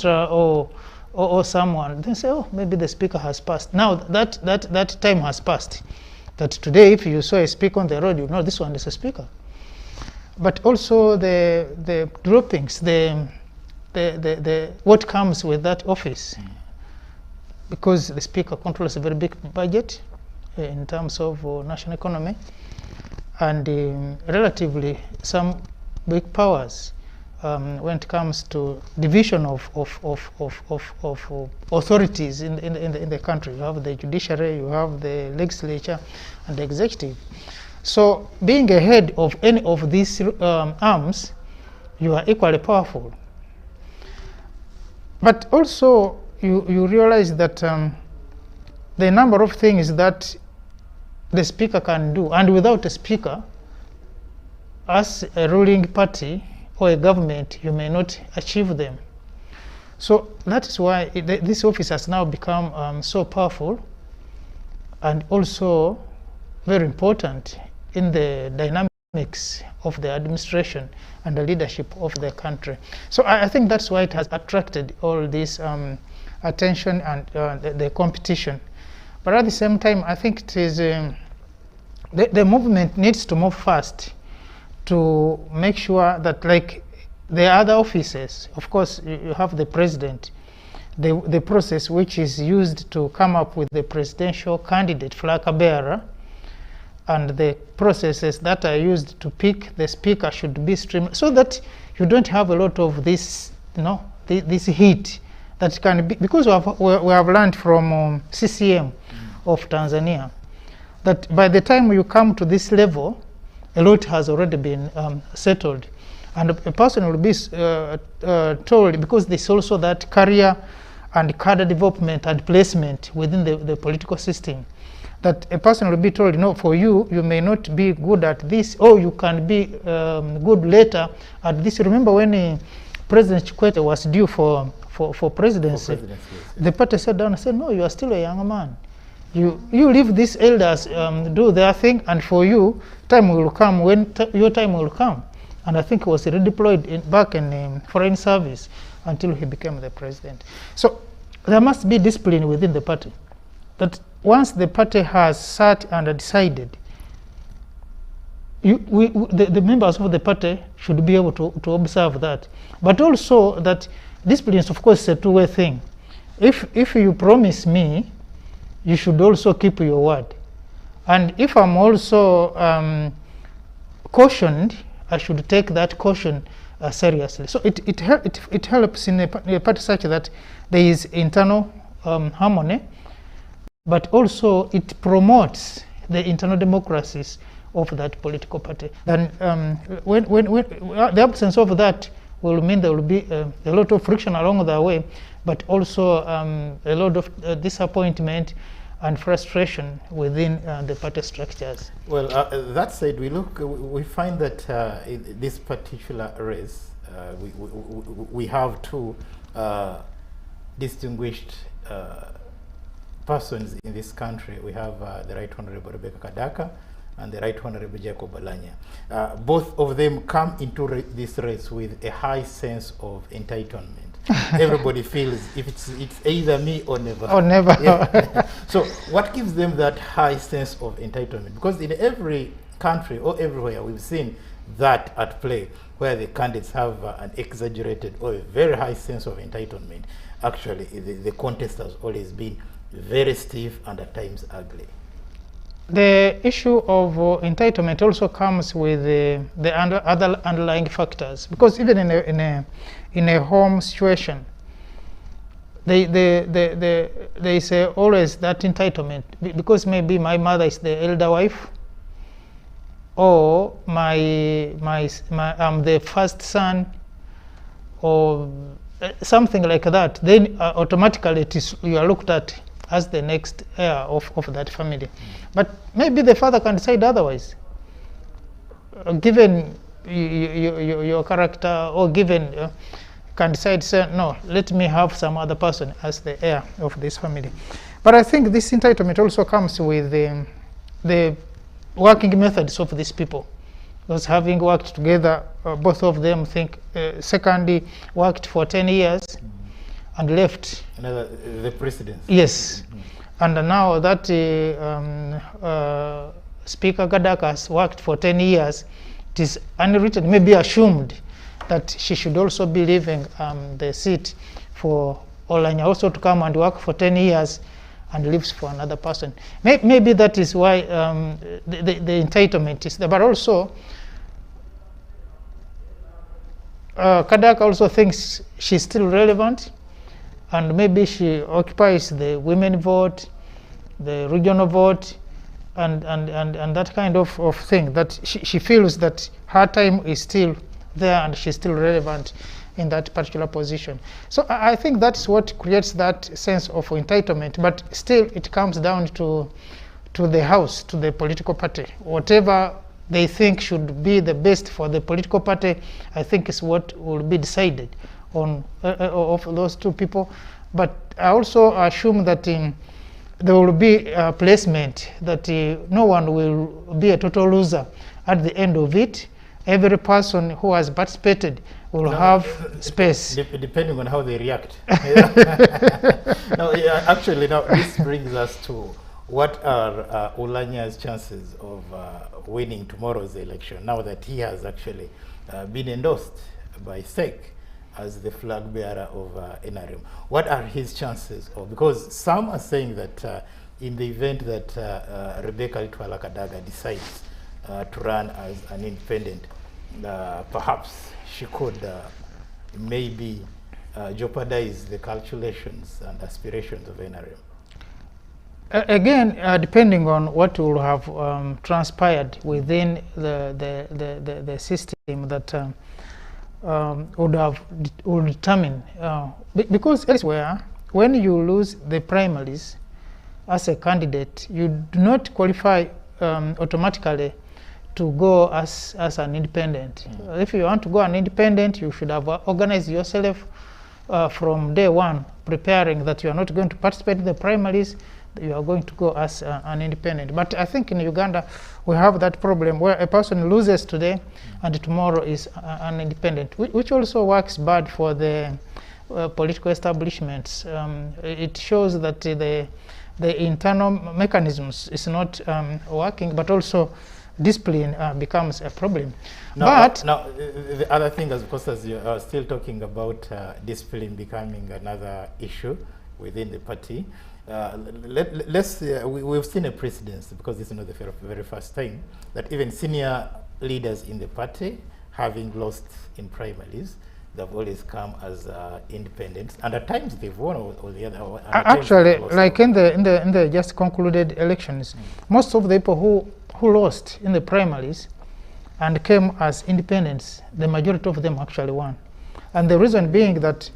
minister or someone, they say, oh, maybe the speaker has passed. Now that time has passed. That today, if you saw a speaker on the road, you know this one is a speaker. But also the droppings, the what comes with that office, because the speaker controls a very big budget in terms of national economy, and relatively some big powers when it comes to division of authorities in the country. You have the judiciary, you have the legislature, and the executive. So being a head of any of these arms, you are equally powerful. But also you realize that the number of things that the speaker can do, and without a speaker, as a ruling party or a government, you may not achieve them. So that is why this office has now become so powerful and also very important in the dynamics of the administration and the leadership of the country. So I think that's why it has attracted all this attention and the competition. But at the same time, I think it is the movement needs to move fast to make sure that, like the other offices, of course, you have the president, the process which is used to come up with the presidential candidate, flag bearer, and the processes that are used to pick the speaker should be streamlined, so that you don't have a lot of this, this heat that can be, because we have learned from CCM of Tanzania, that by the time you come to this level, a lot has already been settled, and a person will be told, because there's also that career and cadre development and placement within the political system, that a person will be told, for you may not be good at this, or you can be good later at this. Remember when President Kikwete was due for presidency, yes. The party sat down and said, no, you are still a young man. You leave these elders do their thing, and for you, time will come when your time will come. And I think he was redeployed back in foreign service until he became the president. So there must be discipline within the party, that once the party has sat and decided, the members of the party should be able to observe that. But also that discipline is, of course, a two-way thing. If you promise me, you should also keep your word. And if I'm also cautioned, I should take that caution seriously. So it helps in a party such that there is internal harmony, but also it promotes the internal democracies of that political party. And when the absence of that will mean there will be a lot of friction along the way, but also a lot of disappointment and frustration within the party structures. Well, that said, we find that in this particular race, we have two distinguished persons in this country. We have the Right Honorable Rebecca Kadaka and the Right Honorable Jacob Balanya. Both of them come into this race with a high sense of entitlement. Everybody feels if it's either me or never. Or never. Yeah. So what gives them that high sense of entitlement? Because in every country or everywhere we've seen that at play, where the candidates have an exaggerated or a very high sense of entitlement. Actually, the contest has always been very stiff and at times ugly. The issue of entitlement also comes with the other underlying factors, because even in a home situation, there is always that entitlement, because maybe my mother is the elder wife, or I'm the first son, or something like that. Then automatically you are looked at as the next heir of that family. But maybe the father can decide otherwise, given your character, or given can decide, say, no, let me have some other person as the heir of this family. But I think this entitlement also comes with the working methods of these people. Because having worked together, both of them think, secondly, worked for 10 years, and left. Another, the presidency. Yes. And now that Speaker Gadaka has worked for 10 years, it is unwritten, maybe assumed, that she should also be leaving the seat for Olanya also to come and work for 10 years and leaves for another person. Maybe that is why the entitlement is there. But also, Kadaka also thinks she's still relevant, and maybe she occupies the women vote, the regional vote, and that kind of thing, that she feels that her time is still there and she's still relevant in that particular position. So I think that's what creates that sense of entitlement, but still it comes down to the house, to the political party. Whatever they think should be the best for the political party, I think is what will be decided on of those two people. But I also assume that there will be a placement, that no one will be a total loser at the end of it. Every person who has participated will have space. Depending on how they react. No, actually, now this brings us to what are Olanya's chances of winning tomorrow's election, now that he has actually been endorsed by SEC as the flag bearer of NRM. What are his chances? Because some are saying that in the event that Rebecca Litwala Kadaga decides to run as an independent, perhaps she could maybe jeopardize the calculations and aspirations of NRM. Again, depending on what will have transpired within the system, that would determine, because elsewhere, when you lose the primaries as a candidate, you do not qualify automatically to go as an independent. If you want to go an independent, you should have organized yourself from day one, preparing that you are not going to participate in the primaries, that you are going to go as an independent. But I think in Uganda, we have that problem where a person loses today and tomorrow is an independent, which also works bad for the political establishments. It shows that the internal mechanisms is not working, but also discipline becomes a problem. Now, the other thing, of course, as you are still talking about discipline becoming another issue within the party, we've seen a precedence, because this is not the very first time, that even senior leaders in the party, having lost in primaries, they've always come as independents, and at times they've won, or the other. Actually, like in the just concluded elections, most of the people who lost in the primaries and came as independents, the majority of them actually won, and the reason being that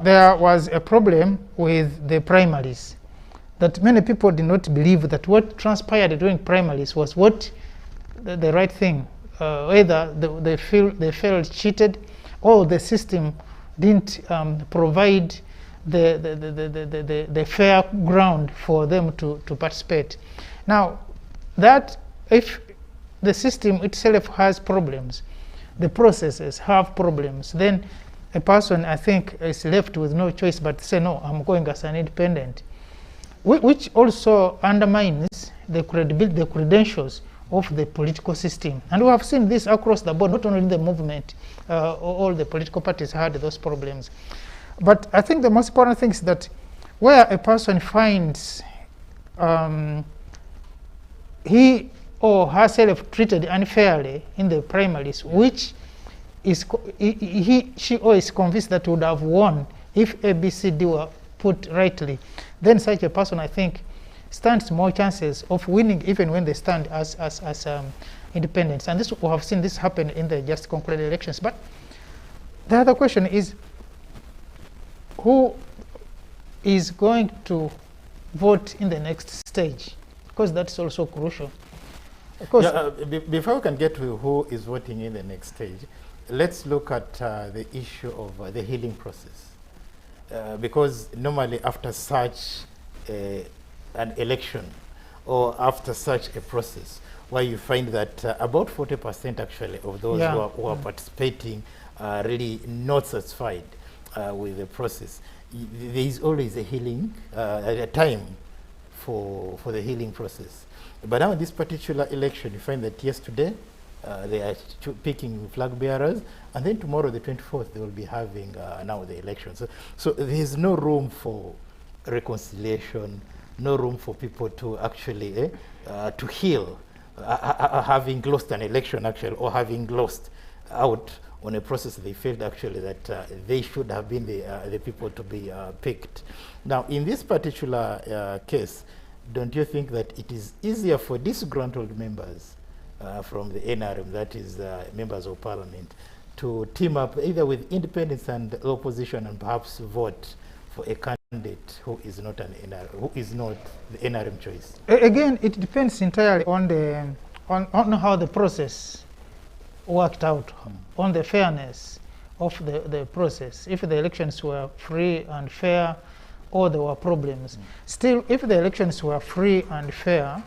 there was a problem with the primaries, that many people did not believe that what transpired during primaries was what the right thing. Either they felt cheated, or the system didn't provide the fair ground for them to participate. Now, that if the system itself has problems, the processes have problems, then a person, I think, is left with no choice but to say, no, I'm going as an independent, which also undermines the credibility, the credentials of the political system. And we have seen this across the board, not only in the movement, all the political parties had those problems. But I think the most important thing is that where a person finds he or herself treated unfairly in the primaries, which is she or is convinced that would have won if ABCD were put rightly, then such a person, I think, stands more chances of winning even when they stand as independents. And this, we have seen this happen in the just concluded elections. But the other question is, who is going to vote in the next stage? Because that's also crucial. Before we can get to who is voting in the next stage, let's look at the issue of the healing process. Because normally after such an election, or after such a process, where you find that about 40% actually of those who are participating are really not satisfied. with the process. There is always a healing, a time for the healing process. But now in this particular election, you find that yesterday they are picking flag bearers, and then tomorrow, the 24th, they will be having now the election. So there is no room for reconciliation, no room for people to actually to heal, having lost an election actually, or having lost out on a process they felt actually that they should have been the people to be picked. Now, in this particular case, don't you think that it is easier for disgruntled members from the NRM, that is members of parliament, to team up either with independents and the opposition and perhaps vote for a candidate who is not an NRM, who is not the NRM choice? Again, it depends entirely on the on how the process worked out, on the fairness of the process. If the elections were free and fair, or there were problems. Still, if the elections were free and fair,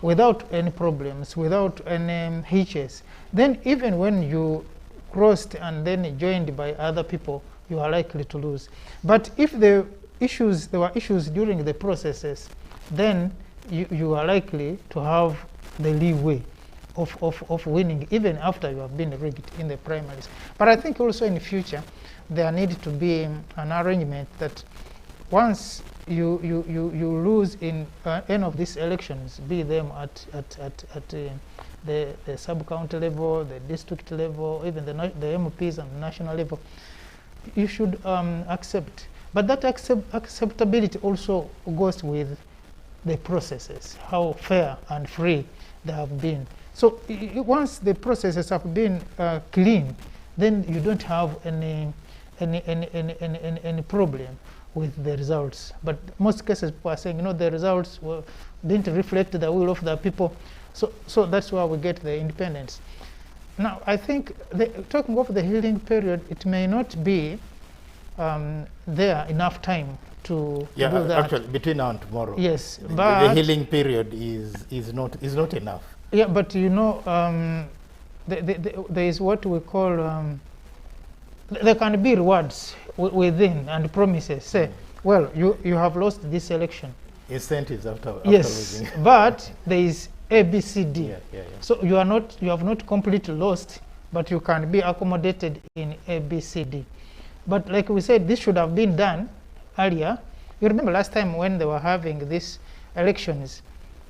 without any problems, without any hitches, then even when you crossed and then joined by other people, you are likely to lose. But if there were issues during the processes, then you are likely to have the leeway of winning, even after you have been rigged in the primaries. But I think also in the future, there needs to be an arrangement that once you lose in any of these elections, be them at the sub-county level, the district level, even the MPs and the national level, you should accept. But that acceptability also goes with the processes, how fair and free they have been. So once the processes have been clean, then you don't have any problem with the results. But most cases people are saying, the results didn't reflect the will of the people. So that's why we get the independence. Now, I think talking of the healing period, it may not be there enough time to do that. Actually, between now and tomorrow. Yes, but the healing period is not enough. Yeah, but there is what we call there can be rewards within and promises. Say, well, you have lost this election. Incentives after yes, losing. But there is A, B, C, D. Yeah. So you have not completely lost, but you can be accommodated in A, B, C, D. But like we said, this should have been done earlier. You remember last time when they were having these elections,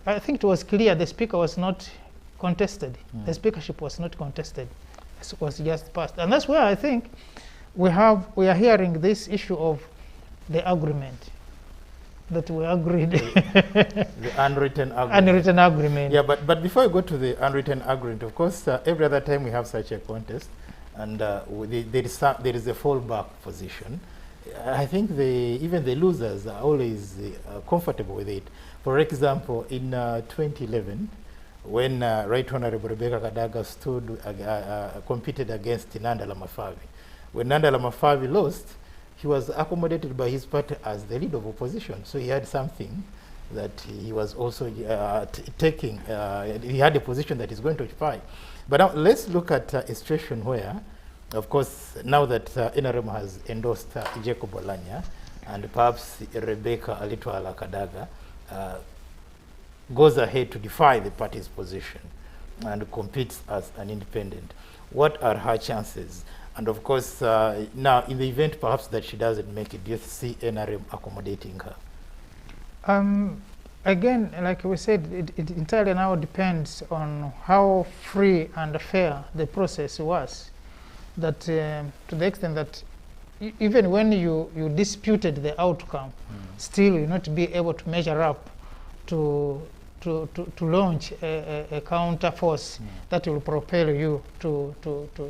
I think it was clear the speaker was not contested. The speakership was not contested. It was just passed. And that's where I think we are hearing this issue of the agreement that we agreed. The unwritten agreement. Unwritten agreement. Yeah, but before I go to the unwritten agreement, of course, every other time we have such a contest, and there is a fallback position. I think even the losers are always comfortable with it. For example, in 2011, when Right Honorable Rebecca Kadaga competed against Nandala Mafavi. When Nandala Mafavi lost, he was accommodated by his party as the leader of opposition. So he had something that he was also taking. He had a position that he's going to occupy. But now let's look at a situation where, of course, now that NRM has endorsed Jacob Olanya, and perhaps Rebecca Alitwala Kadaga goes ahead to defy the party's position and competes as an independent. What are her chances? And of course, now in the event perhaps that she doesn't make it, do you see NRM accommodating her? Again, like we said, it entirely now depends on how free and fair the process was. That to the extent that even when you disputed the outcome, still you not be able to measure up to launch a counter force that will propel you to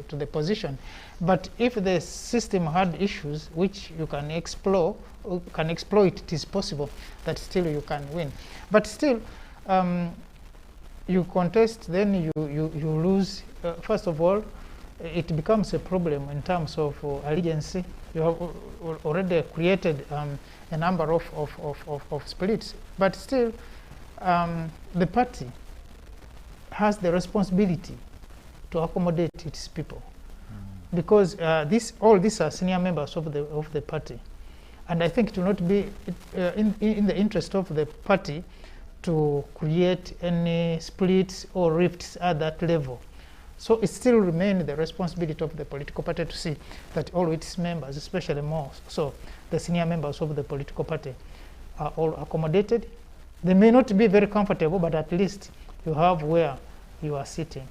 the position. But if the system had issues which you can exploit, it is possible that still you can win. But still, you contest, then you lose. First of all, it becomes a problem in terms of allegiance. You have already created a number of splits, but still, the party has the responsibility to accommodate its people. because all these are senior members of the party, and I think it will not be in the interest of the party to create any splits or rifts at that level. So it still remains the responsibility of the political party to see that all its members, especially more so the senior members of the political party, are all accommodated. They may not be very comfortable, but at least you have where you are sitting.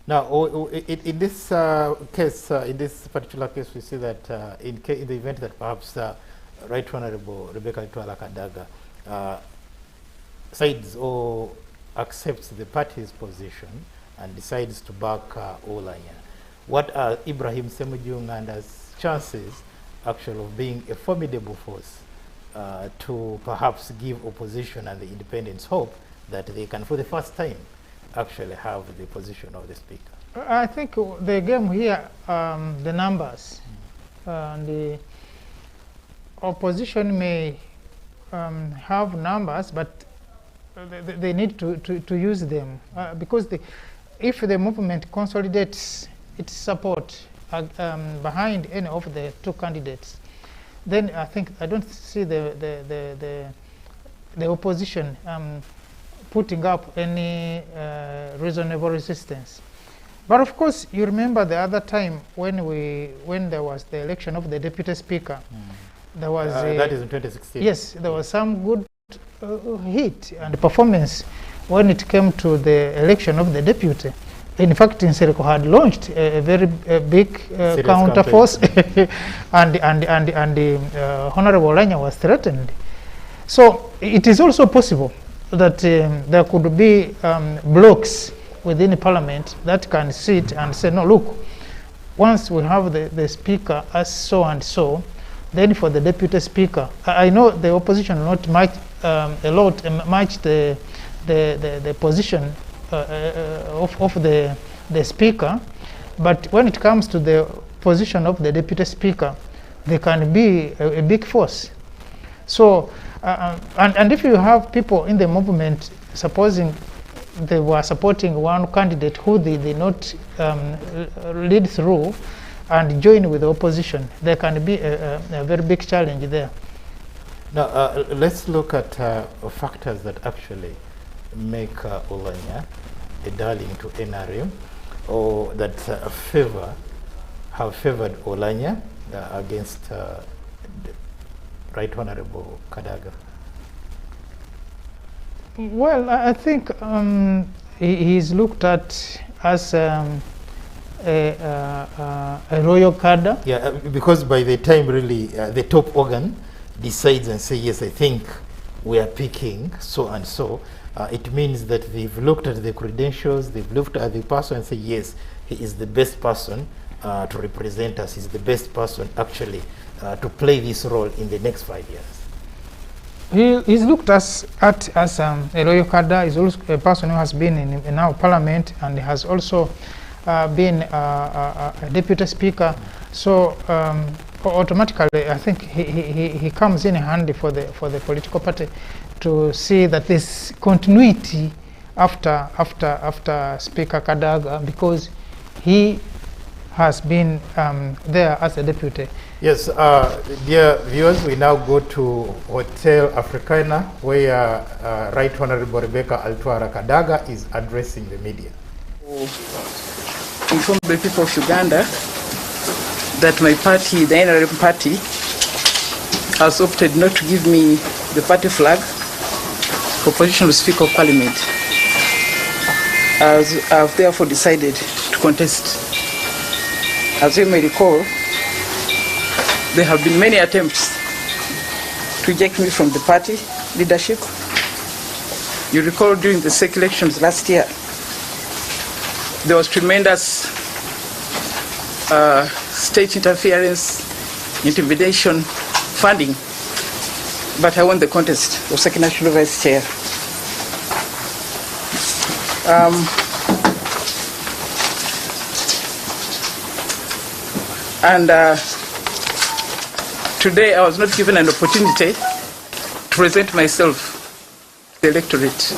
Now, in this case, in this particular case, we see that in the event that perhaps Right Honorable Rebecca Altwara Kadaga sides or accepts the party's position and decides to back Oulanya, what are Ibrahim Ssemujjunganda's chances actually of being a formidable force to perhaps give opposition and the independents hope that they can, for the first time, actually have the position of the speaker? I think the game here, the numbers, the opposition may have numbers, but they need to use them because if the movement consolidates its support behind any of the two candidates, then I don't see the opposition putting up any reasonable resistance. But of course, you remember the other time when there was the election of the deputy speaker, there was that is in 2016. Yes, there was some good hit and performance when it came to the election of the deputy. In fact, Nsereko had launched a very big counter force, and Honorable Oulanya was threatened. So it is also possible that there could be blocks within the parliament that can sit and say, no, look, once we have the speaker as so and so, then for the deputy speaker, I know the opposition will not match the position of the speaker, but when it comes to the position of the deputy speaker, they can be a big force. So, and if you have people in the movement, supposing they were supporting one candidate who they did not lead through and join with the opposition, there can be a very big challenge there. Now, let's look at factors that actually make Oulanya a darling to NRM, or that have favored Oulanya against Right Honorable Kadaga. Well, I think he's looked at as a royal cadre. Yeah, because by the time really the top organ decides and say, yes, I think we are picking so and so, it means that they've looked at the credentials, they've looked at the person and say, yes, he is the best person to represent us, he's the best person actually to play this role in the next 5 years. He's looked at as a royal cadre. He's also a person who has been in our parliament and has also been a deputy speaker. So automatically, I think he comes in handy for the political party to see that there's continuity after Speaker Kadaga, because he has been there as a deputy. Yes, dear viewers, we now go to Hotel Africana, where Right Honorable Rebecca Altwara Kadaga is addressing the media. Inform the people of Uganda that my party, the NRM party, has opted not to give me the party flag for position of Speaker of Parliament. As I have therefore decided to contest. As you may recall, there have been many attempts to eject me from the party leadership. You recall during the SEC elections last year, there was tremendous state interference, intimidation, funding, but I won the contest of second national vice chair. Today I was not given an opportunity to present myself to the electorate.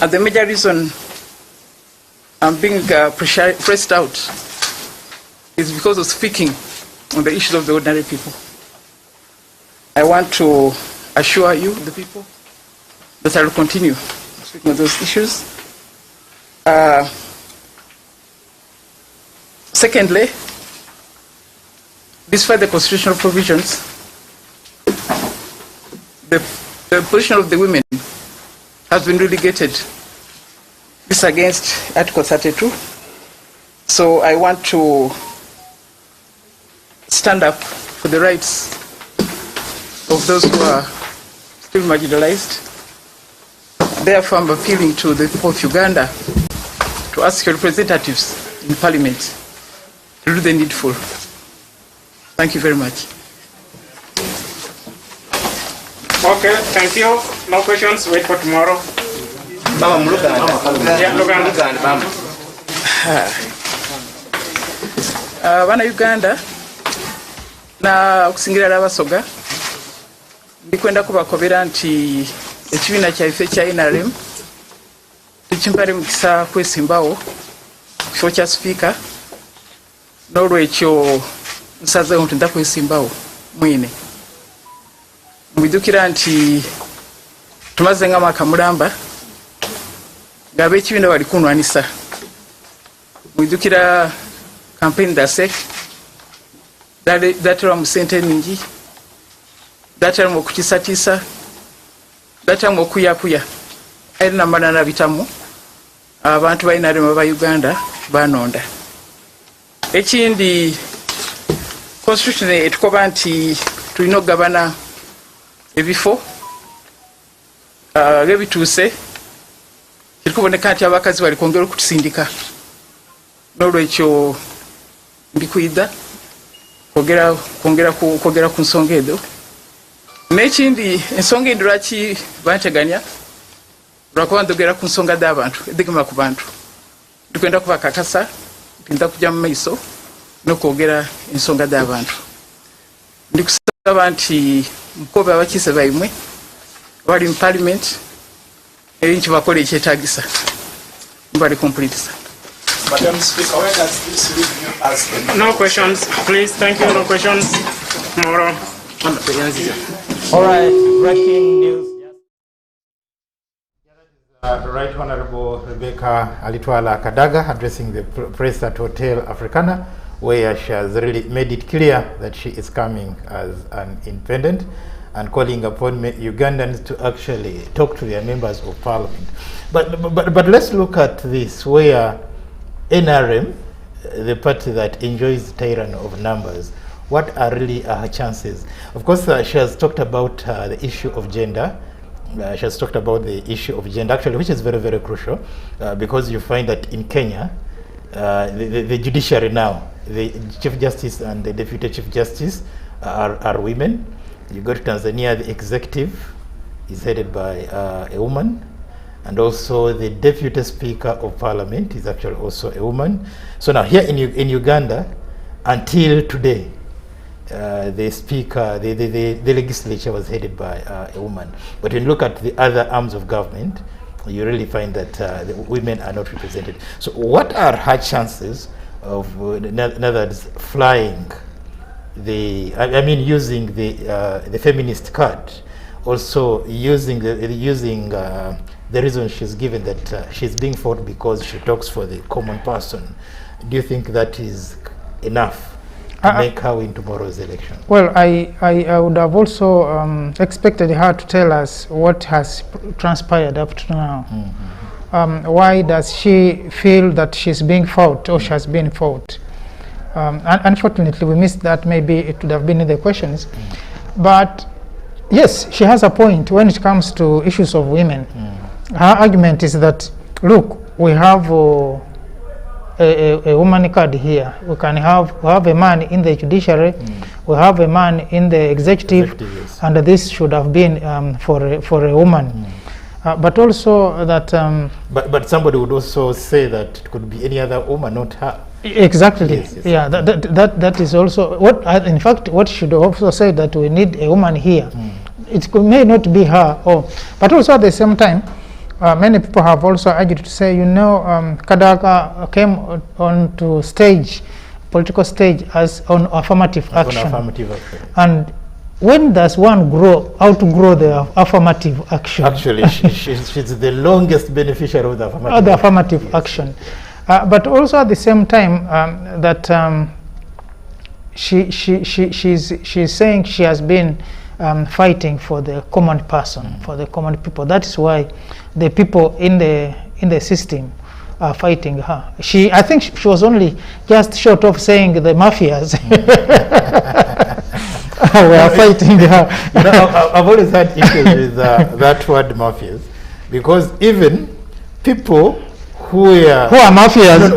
And the major reason I'm being pressed out is because of speaking on the issues of the ordinary people. I want to assure you, the people, that I will continue speaking on those issues. Secondly, despite the constitutional provisions, the position of the women has been relegated. This is against Article 32. So I want to stand up for the rights of those who are still marginalized. Therefore, I'm appealing to the people of Uganda to ask your representatives in Parliament to do the needful. Thank you very much. Okay, thank you. No questions. Wait for tomorrow. Bana Uganda na okusingira abasoga ndikwenda kubakobera nti ekibiina kyaife kya NRM tukimpale mukisa kwesimbawo kifo kya sipiika n'olwekyo nsazeewo nti ndakwesimbawo mwine mwidukira nti tumaze nga mwaka mulamba ng'ab'ekibiina bali kunwanisa mwidukira campaign dase datera mu sente nnyingi datera mu okukisatiisa datera mu okuyakuya era namanana bitamu abantu balinarema ba Uganda banonda. Ekindi constitution etukoba nti tulina okugabana ebifo gebituuse kirikuboneka nti abakazi bali kwongera okutusindika n'olwekyo ndikwida kwongera ku nsonga ezo. N'ekindi ensonga endi lwaki banteganya lwakuba ndogera ku nsonga z'abantu edigema ku bantu ndikwenda kubakakasa ntinza kujja mu maiso n'okwogera ensonga z'abantu. Ndikusaba nti mukobe abakiise baimwe bali mu Parliament erinki bakola ekyetaagisa mbali complete. Madam Speaker, where does this leave you as the... No questions, please. Thank you. No questions. Tomorrow. All right, breaking news. Right Honorable Rebecca Alitwala Kadaga addressing the press at Hotel Africana, where she has really made it clear that she is coming as an independent and calling upon Ugandans to actually talk to their members of parliament. But let's look at this, where NRM, the party that enjoys tyranny of numbers, what are really her chances? Of course, she has talked about the issue of gender. She has talked about the issue of gender, actually, which is very, very crucial, because you find that in Kenya, the judiciary now, the Chief Justice and the Deputy Chief Justice are women. You go to Tanzania, the executive is headed by a woman, and also the Deputy Speaker of Parliament is actually also a woman. So now here in Uganda, until today, the speaker, the legislature was headed by a woman. But when you look at the other arms of government, you really find that the women are not represented. So what are her chances of, in other words, flying using the feminist card, also using the reason she's given that she's being fought because she talks for the common person? Do you think that is enough to make her win tomorrow's election? Well, I would have also expected her to tell us what has transpired up to now. Mm-hmm. Why does she feel that she's being fought or she has been fought? Unfortunately, we missed that. Maybe it would have been in the questions. But yes, she has a point when it comes to issues of women. Her argument is that, look, we have a woman card here. We have a man in the judiciary, we have a man in the executive yes. And this should have been for a woman. But also that... But somebody would also say that it could be any other woman, not her. Exactly. Yes, yes. Yeah, that is also what. In fact, what should also say that we need a woman here. It may not be her, but also at the same time, many people have also argued to say, Kadaga came on to stage political stage as on affirmative action. On affirmative action. And when does one outgrow the affirmative action? Actually, she's the longest beneficiary of the affirmative, affirmative action. But also at the same time, she's saying she has been fighting for the common person, for the common people. That is why the people in the system are fighting her. I think she was only just short of saying the mafias were fighting her. You know, I've always had issues with that word mafias, because even people who are mafias,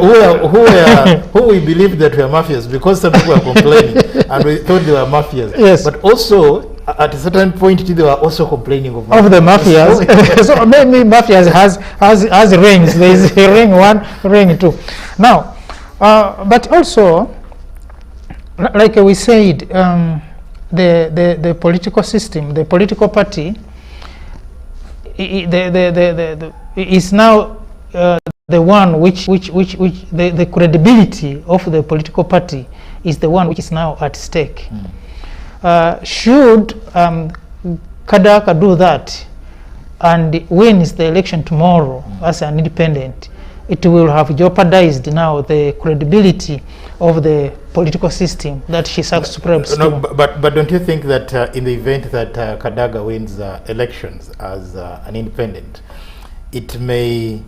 who we believe that were mafias, because some people were complaining and we thought they were mafias. Yes. But also at a certain point they were also complaining of the mafias. So maybe mafias has rings. There is a ring 1, ring 2. Now, but also, like we said, the political system, the political party, is now the one which the credibility of the political party is the one which is now at stake. Should Kadaka do that and wins the election tomorrow as an independent, it will have jeopardized now the credibility of the political system that she subscribes to. No, but don't you think that in the event that Kadaga wins elections as an independent, it may